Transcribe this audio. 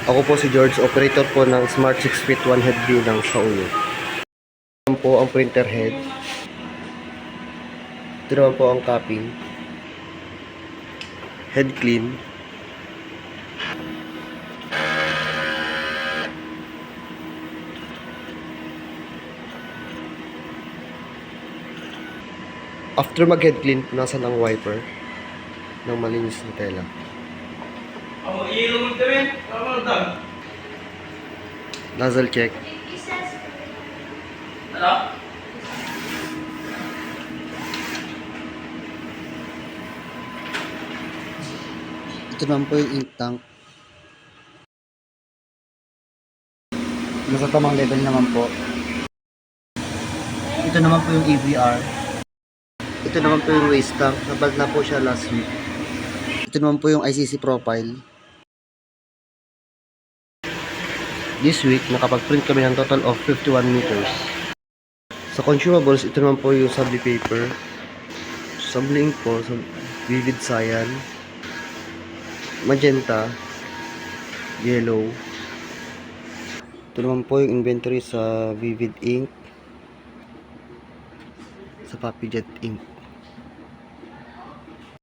Ako po si George, operator po ng Smart 6 Feet 1 Head View ng Saulo. Ito po ang printer head. Ito naman po ang capping. Head clean. After mag-head clean, punasan ang wiper ng malinis na tela. Nozzle check. Ito naman po yung ink tank. Nasa tamang level naman po. Ito naman po yung AVR. Ito naman po yung waste tank. Nabag na po siya last week. Ito naman po yung ICC profile. This week, nakapag-print kami ng total of 51 meters. Sa consumables, ito naman po yung subli paper. Subli ink po, vivid cyan, magenta, yellow. Ito naman po yung inventory sa vivid ink, sa Papi Jet ink.